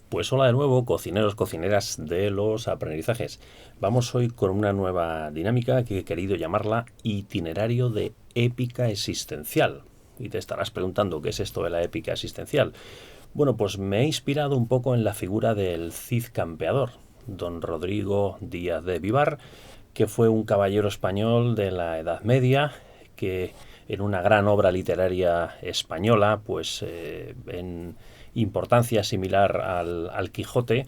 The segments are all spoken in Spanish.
Pues hola de nuevo, cocineros, cocineras de los aprendizajes. Vamos hoy con una nueva dinámica que he querido llamarla itinerario de épica existencial. Y te estarás preguntando qué es esto de la épica existencial. Bueno, pues me he inspirado un poco en la figura del Cid campeador, don Rodrigo Díaz de Vivar, que fue un caballero español de la Edad Media, que en una gran obra literaria española, pues en importancia similar al Quijote,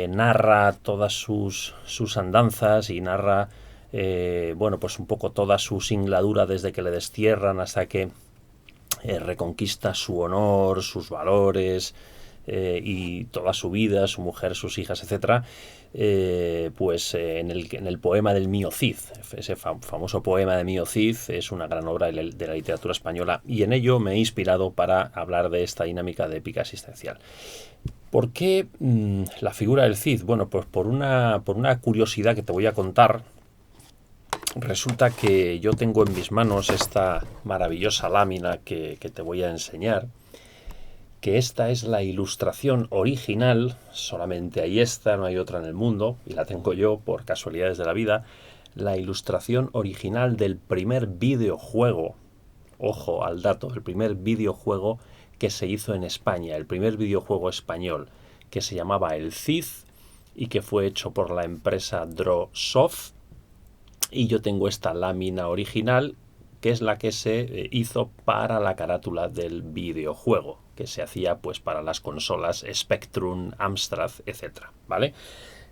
narra todas sus andanzas y narra, bueno, pues un poco toda su singladura desde que le destierran hasta que reconquista su honor, sus valores y toda su vida, su mujer, sus hijas, etcétera, en el poema del Mío Cid, ese famoso poema de Mío Cid, es una gran obra de la literatura española y en ello me he inspirado para hablar de esta dinámica de épica existencial. ¿Por qué la figura del Cid? Bueno, pues por una curiosidad que te voy a contar. Resulta que yo tengo en mis manos esta maravillosa lámina que te voy a enseñar, que esta es la ilustración original, solamente hay esta, no hay otra en el mundo, y la tengo yo por casualidades de la vida, la ilustración original del primer videojuego, ojo al dato, el primer videojuego que se hizo en España, el primer videojuego español, que se llamaba El Cid y que fue hecho por la empresa Drawsoft. Y yo tengo esta lámina original, que es la que se hizo para la carátula del videojuego, que se hacía pues para las consolas Spectrum, Amstrad, etcétera, ¿vale?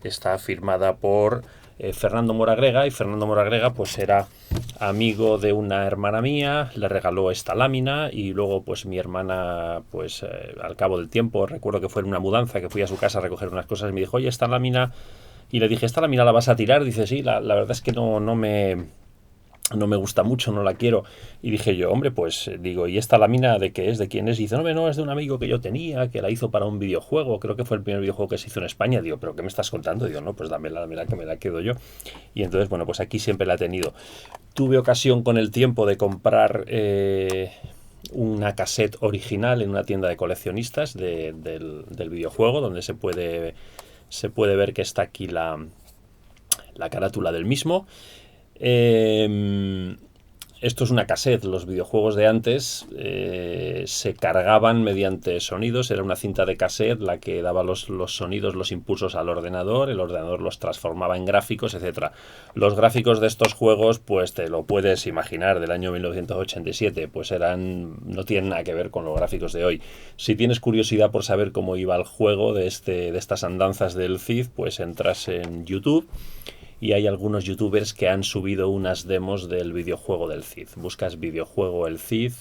Está firmada por Fernando Moragrega, y Fernando Moragrega pues era amigo de una hermana mía, le regaló esta lámina y luego pues mi hermana pues al cabo del tiempo, recuerdo que fue en una mudanza que fui a su casa a recoger unas cosas y me dijo, oye, esta lámina, y le dije, ¿esta lámina la vas a tirar? Dice, sí, la verdad es que no me gusta mucho, no la quiero. Y dije yo, hombre, pues digo, ¿y esta lámina de qué es? ¿De quién es? Y dice, no, es de un amigo que yo tenía, que la hizo para un videojuego, creo que fue el primer videojuego que se hizo en España. Digo, ¿pero qué me estás contando? Digo, no, pues dámela, que me la quedo yo. Y entonces, bueno, pues aquí siempre la he tenido. Tuve ocasión con el tiempo de comprar una cassette original en una tienda de coleccionistas del videojuego, donde se puede ver que está aquí la carátula del mismo. Esto es una cassette. Los videojuegos de antes se cargaban mediante sonidos. Era una cinta de cassette la que daba los sonidos, los impulsos al ordenador. El ordenador los transformaba en gráficos, etcétera. Los gráficos de estos juegos, pues te lo puedes imaginar, del año 1987, pues no tienen nada que ver con los gráficos de hoy. Si tienes curiosidad por saber cómo iba el juego de estas andanzas del Cid, pues entras en YouTube y hay algunos youtubers que han subido unas demos del videojuego del Cid. Buscas videojuego el Cid,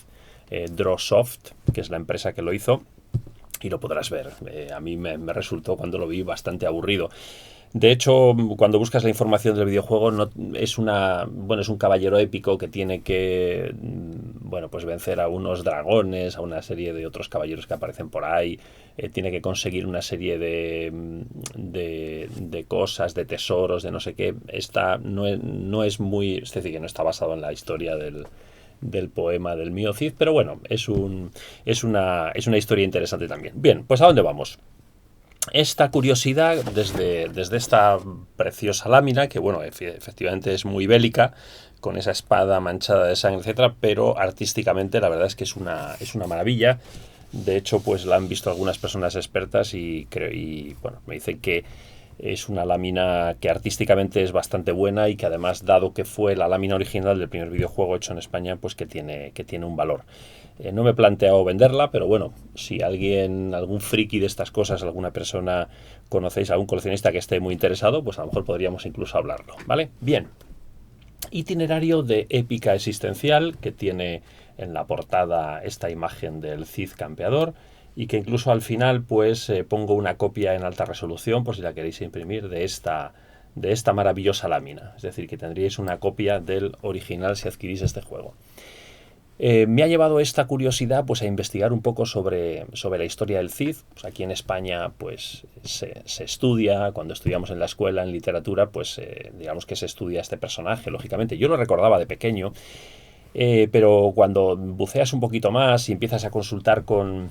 Drawsoft, que es la empresa que lo hizo, y lo podrás ver. A mí me resultó, cuando lo vi, bastante aburrido. De hecho, cuando buscas la información del videojuego, no, es un caballero épico que tiene que bueno, pues vencer a unos dragones, a una serie de otros caballeros que aparecen por ahí. Tiene que conseguir una serie de cosas, de tesoros, de no sé qué. No es muy, es decir, que no está basado en la historia del poema del Mío Cid, pero bueno, es una historia interesante también. Bien, pues ¿a dónde vamos? Esta curiosidad desde esta preciosa lámina, que bueno, efectivamente es muy bélica, con esa espada manchada de sangre, etcétera, pero artísticamente la verdad es que es una maravilla. De hecho, pues la han visto algunas personas expertas y bueno, me dicen que es una lámina que artísticamente es bastante buena y que además, dado que fue la lámina original del primer videojuego hecho en España, pues que tiene un valor. No me he planteado venderla, pero bueno, si algún friki de estas cosas, alguna persona conocéis, algún coleccionista que esté muy interesado, pues a lo mejor podríamos incluso hablarlo, ¿vale? Bien. Itinerario de épica existencial, que tiene en la portada esta imagen del Cid campeador, y que incluso al final pues pongo una copia en alta resolución por si la queréis imprimir de esta maravillosa lámina. Es decir, que tendríais una copia del original si adquirís este juego. Me ha llevado esta curiosidad pues a investigar un poco sobre la historia del Cid. Pues aquí en España pues se estudia, cuando estudiamos en la escuela, en literatura, pues digamos que se estudia este personaje, lógicamente. Yo lo recordaba de pequeño, pero cuando buceas un poquito más y empiezas a consultar con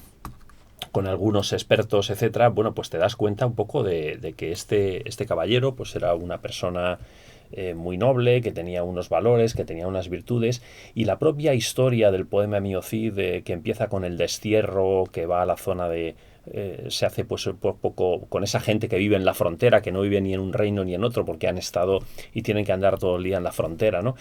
con algunos expertos, etcétera, bueno, pues te das cuenta un poco de que este caballero pues era una persona muy noble, que tenía unos valores, que tenía unas virtudes, y la propia historia del poema Mio Cid, que empieza con el destierro, que va a la zona de... se hace pues un poco con esa gente que vive en la frontera, que no vive ni en un reino ni en otro, porque han estado y tienen que andar todo el día en la frontera, ¿no?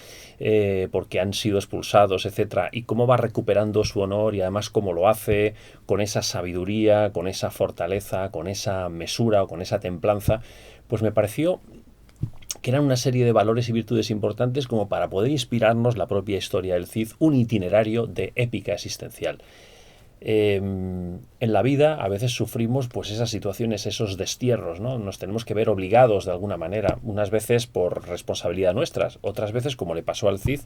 Porque han sido expulsados, etcétera, y cómo va recuperando su honor y además cómo lo hace, con esa sabiduría, con esa fortaleza, con esa mesura o con esa templanza, pues me pareció que eran una serie de valores y virtudes importantes como para poder inspirarnos la propia historia del Cid, un itinerario de épica existencial. En la vida a veces sufrimos pues esas situaciones, esos destierros, ¿no? Nos tenemos que ver obligados de alguna manera, unas veces por responsabilidad nuestras, otras veces como le pasó al Cid,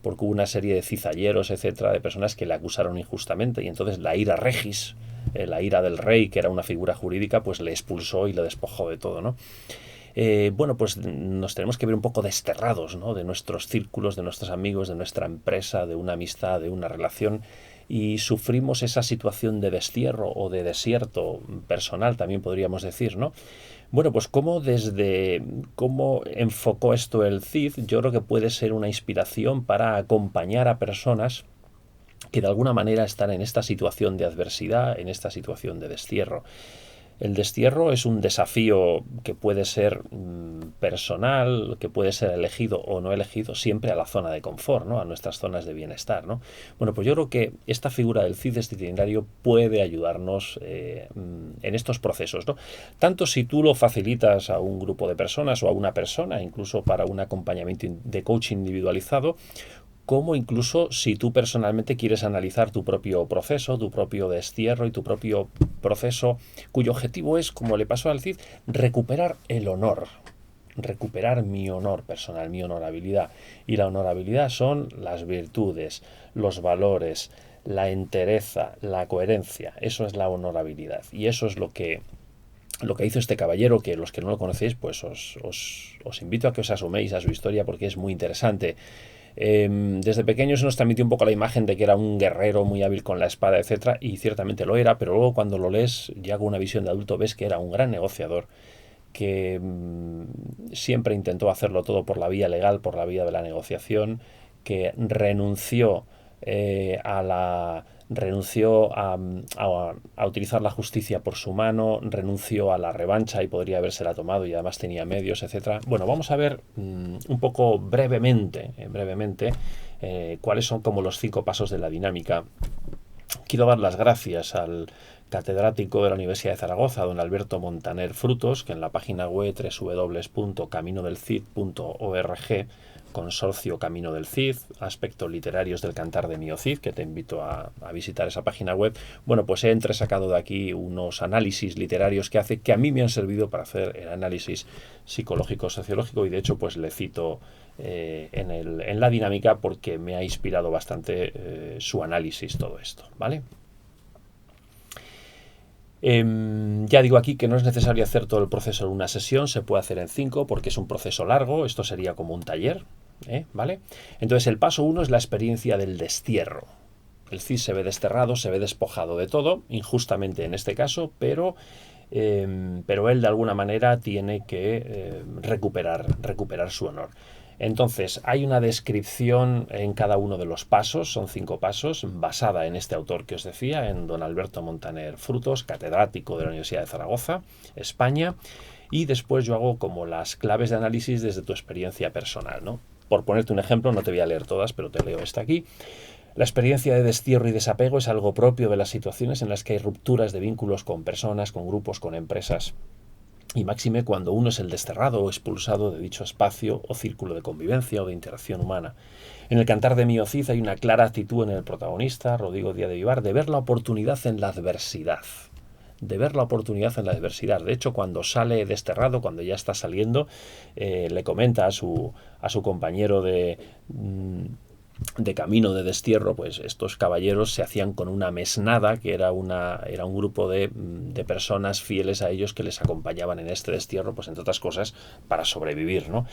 porque hubo una serie de cizalleros, etcétera, de personas que le acusaron injustamente y entonces la ira regis, la ira del rey, que era una figura jurídica, pues le expulsó y le despojó de todo, ¿no? Bueno, pues nos tenemos que ver un poco desterrados, ¿no? De nuestros círculos, de nuestros amigos, de nuestra empresa, de una amistad, de una relación, y sufrimos esa situación de destierro o de desierto personal, también podríamos decir, ¿no? Bueno, pues cómo enfocó esto el Cid, yo creo que puede ser una inspiración para acompañar a personas que de alguna manera están en esta situación de adversidad, en esta situación de destierro. El destierro es un desafío que puede ser personal, que puede ser elegido o no elegido, siempre a la zona de confort, ¿no? A nuestras zonas de bienestar, ¿no? Bueno, pues yo creo que esta figura del Cid, este itinerario, puede ayudarnos en estos procesos, ¿no? Tanto si tú lo facilitas a un grupo de personas o a una persona, incluso para un acompañamiento de coaching individualizado, como incluso si tú personalmente quieres analizar tu propio proceso, tu propio destierro y tu propio proceso, cuyo objetivo es, como le pasó al Cid, recuperar el honor, recuperar mi honor personal, mi honorabilidad. Y la honorabilidad son las virtudes, los valores, la entereza, la coherencia. Eso es la honorabilidad. Y eso es lo que hizo este caballero, que los que no lo conocéis, pues os invito a que os asoméis a su historia porque es muy interesante. Desde pequeño se nos transmitió un poco la imagen de que era un guerrero muy hábil con la espada, etcétera, y ciertamente lo era, pero luego cuando lo lees, ya con una visión de adulto, ves que era un gran negociador, que siempre intentó hacerlo todo por la vía legal, por la vía de la negociación, que renunció a utilizar la justicia por su mano, renunció a la revancha y podría habérsela tomado y además tenía medios, etcétera. Bueno, vamos a ver un poco brevemente cuáles son como los 5 pasos de la dinámica. Quiero dar las gracias al catedrático de la Universidad de Zaragoza, don Alberto Montaner Frutos, que en la página web www.caminodelcid.org, Consorcio Camino del Cid, aspectos literarios del Cantar de Mio Cid, que te invito a visitar esa página web. Bueno, pues he entresacado de aquí unos análisis literarios que hace, que a mí me han servido para hacer el análisis psicológico-sociológico, y de hecho pues le cito en la dinámica porque me ha inspirado bastante su análisis, todo esto, ¿vale? Ya digo aquí que no es necesario hacer todo el proceso en una sesión, se puede hacer en 5 porque es un proceso largo, esto sería como un taller, ¿vale? Entonces el paso 1 es la experiencia del destierro. El Cid se ve desterrado, se ve despojado de todo, injustamente en este caso, pero él de alguna manera tiene que recuperar su honor. Entonces, hay una descripción en cada uno de los pasos, son 5 pasos, basada en este autor que os decía, en don Alberto Montaner Frutos, catedrático de la Universidad de Zaragoza, España, y después yo hago como las claves de análisis desde tu experiencia personal, ¿no? Por ponerte un ejemplo, no te voy a leer todas, pero te leo esta aquí. La experiencia de destierro y desapego es algo propio de las situaciones en las que hay rupturas de vínculos con personas, con grupos, con empresas, y máxime cuando uno es el desterrado o expulsado de dicho espacio o círculo de convivencia o de interacción humana. En el Cantar de Mio Cid hay una clara actitud en el protagonista, Rodrigo Díaz de Vivar, de ver la oportunidad en la adversidad. De ver la oportunidad en la adversidad. De hecho, cuando sale desterrado, cuando ya está saliendo, le comenta a su compañero de camino de destierro, pues estos caballeros se hacían con una mesnada, que era un grupo de personas fieles a ellos que les acompañaban en este destierro, pues entre otras cosas, para sobrevivir, ¿no?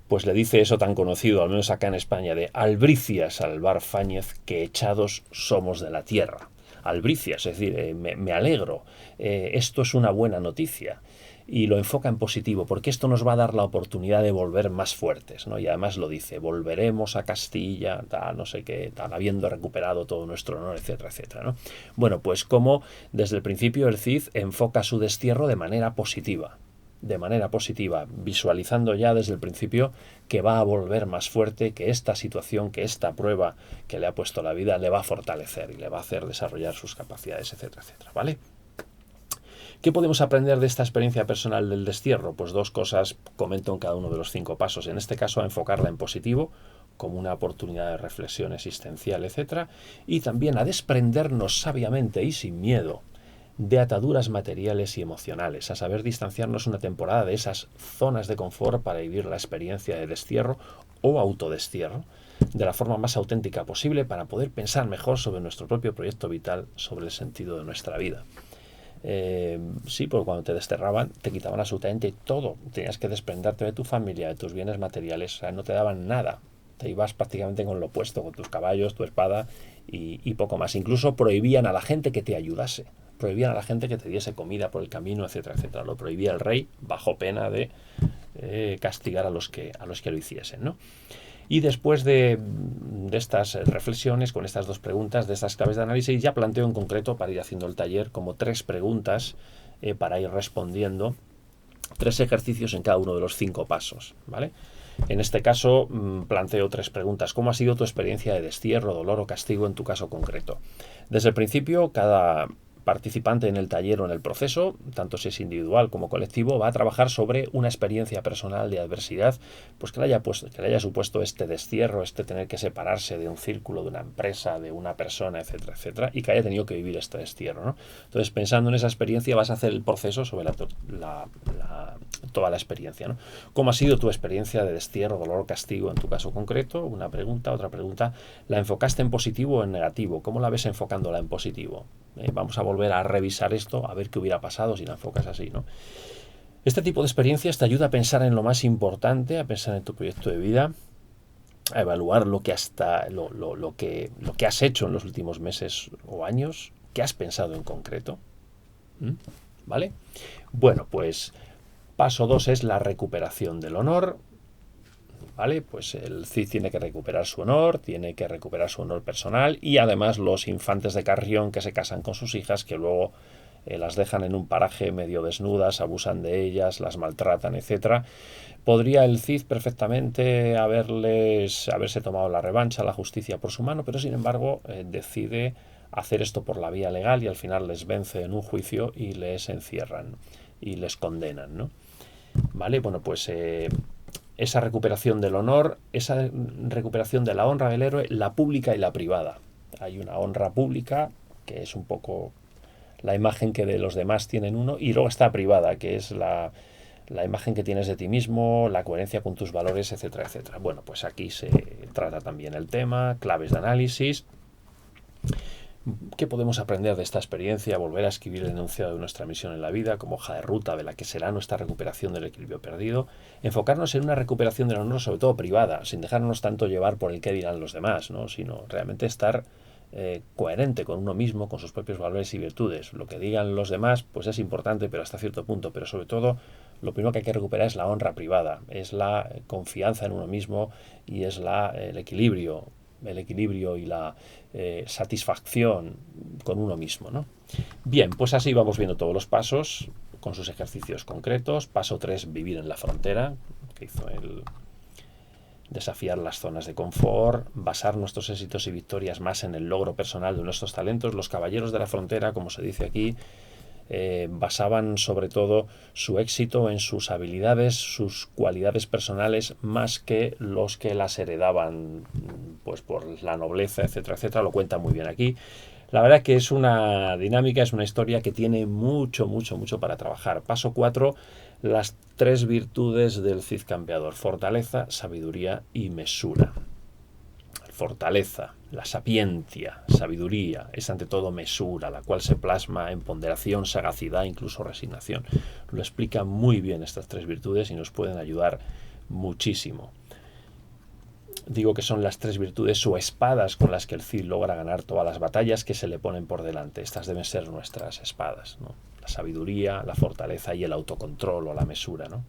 Pues le dice eso tan conocido, al menos acá en España, de Albricia salvar Fáñez, que echados somos de la tierra. albricias, es decir, me alegro, esto es una buena noticia. Y lo enfoca en positivo, porque esto nos va a dar la oportunidad de volver más fuertes, ¿no? Y además lo dice, volveremos a Castilla, tal, no sé qué, tal, habiendo recuperado todo nuestro honor, etcétera, etcétera, ¿no? Bueno, pues como desde el principio el Cid enfoca su destierro de manera positiva, visualizando ya desde el principio que va a volver más fuerte, que esta situación, que esta prueba que le ha puesto la vida le va a fortalecer y le va a hacer desarrollar sus capacidades, etcétera, etcétera, ¿vale? ¿Qué podemos aprender de esta experiencia personal del destierro? Pues dos cosas comento en cada uno de los 5 pasos. En este caso, a enfocarla en positivo, como una oportunidad de reflexión existencial, etc. Y también a desprendernos sabiamente y sin miedo de ataduras materiales y emocionales, a saber distanciarnos una temporada de esas zonas de confort para vivir la experiencia de destierro o autodestierro de la forma más auténtica posible para poder pensar mejor sobre nuestro propio proyecto vital, sobre el sentido de nuestra vida. Sí, porque cuando te desterraban te quitaban absolutamente todo, tenías que desprenderte de tu familia, de tus bienes materiales, o sea, no te daban nada, te ibas prácticamente con lo opuesto, con tus caballos, tu espada y poco más. Incluso prohibían a la gente que te ayudase, prohibían a la gente que te diese comida por el camino, etcétera, etcétera. Lo prohibía el rey bajo pena de castigar a los que lo hiciesen, ¿no? Y después de estas reflexiones, con estas 2 preguntas, de estas claves de análisis, ya planteo en concreto, para ir haciendo el taller, como 3 preguntas para ir respondiendo, 3 ejercicios en cada uno de los 5 pasos, ¿vale? En este caso planteo 3 preguntas. ¿Cómo ha sido tu experiencia de destierro, dolor o castigo en tu caso concreto? Desde el principio, cada participante en el taller o en el proceso, tanto si es individual como colectivo, va a trabajar sobre una experiencia personal de adversidad, pues que le haya supuesto este destierro, este tener que separarse de un círculo, de una empresa, de una persona, etcétera, etcétera, y que haya tenido que vivir este destierro, ¿no? Entonces, pensando en esa experiencia, vas a hacer el proceso sobre toda la experiencia, ¿no? ¿Cómo ha sido tu experiencia de destierro, dolor o castigo en tu caso concreto? Una pregunta. Otra pregunta, ¿la enfocaste en positivo o en negativo? ¿Cómo la ves enfocándola en positivo? Vamos a volver a revisar esto, a ver qué hubiera pasado si la enfocas así, ¿no? Este tipo de experiencias te ayuda a pensar en lo más importante, a pensar en tu proyecto de vida, a evaluar lo que has hecho en los últimos meses o años, qué has pensado en concreto, ¿vale? Bueno, pues paso 2 es la recuperación del honor. ¿Vale? Pues el Cid tiene que recuperar su honor, tiene que recuperar su honor personal y además los infantes de Carrión que se casan con sus hijas, que luego las dejan en un paraje medio desnudas, abusan de ellas, las maltratan, etcétera. Podría el Cid perfectamente haberse tomado la revancha, la justicia por su mano, pero sin embargo decide hacer esto por la vía legal y al final les vence en un juicio y les encierran y les condenan, ¿no? ¿Vale? Bueno, pues esa recuperación del honor, esa recuperación de la honra del héroe, la pública y la privada. Hay una honra pública, que es un poco la imagen que de los demás tienen uno, y luego está privada, que es la imagen que tienes de ti mismo, la coherencia con tus valores, etcétera, etcétera. Bueno, pues aquí se trata también el tema, claves de análisis. ¿Qué podemos aprender de esta experiencia? Volver a escribir el enunciado de nuestra misión en la vida como hoja de ruta de la que será nuestra recuperación del equilibrio perdido. Enfocarnos en una recuperación del honor, sobre todo privada, sin dejarnos tanto llevar por el qué dirán los demás, ¿no? Sino realmente estar coherente con uno mismo, con sus propios valores y virtudes. Lo que digan los demás pues es importante, pero hasta cierto punto. Pero sobre todo, lo primero que hay que recuperar es la honra privada, es la confianza en uno mismo y es el equilibrio y la satisfacción con uno mismo, ¿no? Bien, pues así vamos viendo todos los pasos con sus ejercicios concretos. Paso 3, vivir en la frontera, que hizo el desafiar las zonas de confort, basar nuestros éxitos y victorias más en el logro personal de nuestros talentos. Los caballeros de la frontera, como se dice aquí, basaban sobre todo su éxito en sus habilidades, sus cualidades personales, más que los que las heredaban pues por la nobleza, etcétera, etcétera. Lo cuenta muy bien aquí. La verdad que es una dinámica, es una historia que tiene mucho para trabajar. Paso 4, las 3 virtudes del Cid campeador: fortaleza, sabiduría y mesura. Fortaleza, la sapiencia, sabiduría, es ante todo mesura, la cual se plasma en ponderación, sagacidad, incluso resignación. Lo explica muy bien estas 3 virtudes y nos pueden ayudar muchísimo. digo que son las 3 virtudes o espadas con las que el Cid logra ganar todas las batallas que se le ponen por delante. Estas deben ser nuestras espadas, ¿no? La sabiduría, la fortaleza y el autocontrol o la mesura, ¿no?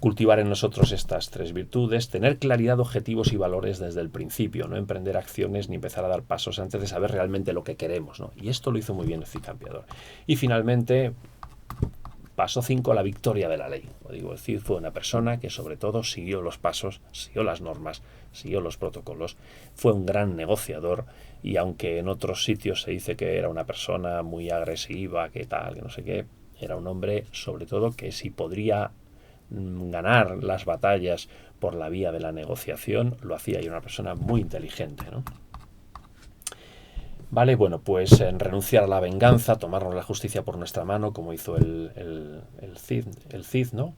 Cultivar en nosotros estas 3 virtudes, tener claridad de objetivos y valores desde el principio, no emprender acciones ni empezar a dar pasos antes de saber realmente lo que queremos, ¿no? Y esto lo hizo muy bien el Cid Campeador. Y finalmente, paso 5, la victoria de la ley. Como digo, el Cid fue una persona que sobre todo siguió los pasos, siguió las normas, siguió los protocolos, fue un gran negociador y aunque en otros sitios se dice que era una persona muy agresiva, que tal, que no sé qué, era un hombre sobre todo que si podría ganar las batallas por la vía de la negociación, lo hacía, y era una persona muy inteligente, ¿no? Vale, bueno, pues renunciar a la venganza, tomarnos la justicia por nuestra mano, como hizo el Cid, ¿no?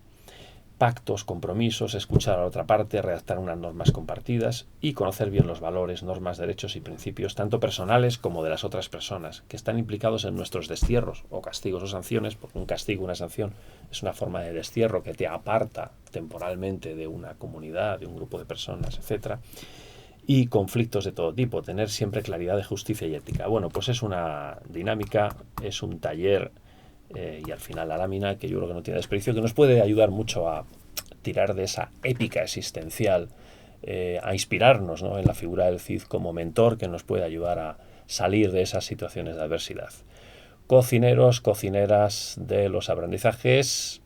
Pactos, compromisos, escuchar a la otra parte, redactar unas normas compartidas y conocer bien los valores, normas, derechos y principios, tanto personales como de las otras personas, que están implicados en nuestros destierros o castigos o sanciones, porque un castigo, una sanción, es una forma de destierro que te aparta temporalmente de una comunidad, de un grupo de personas, etcétera. Y conflictos de todo tipo, tener siempre claridad de justicia y ética. Bueno, pues es una dinámica, es un taller y al final la lámina, que yo creo que no tiene desperdicio, que nos puede ayudar mucho a tirar de esa épica existencial, a inspirarnos, ¿no?, en la figura del Cid como mentor que nos puede ayudar a salir de esas situaciones de adversidad. Cocineros, cocineras de los aprendizajes,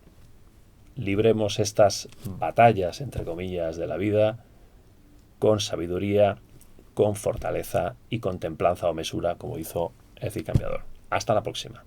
libremos estas batallas, entre comillas, de la vida con sabiduría, con fortaleza y con templanza o mesura, como hizo el Cid Campeador. Hasta la próxima.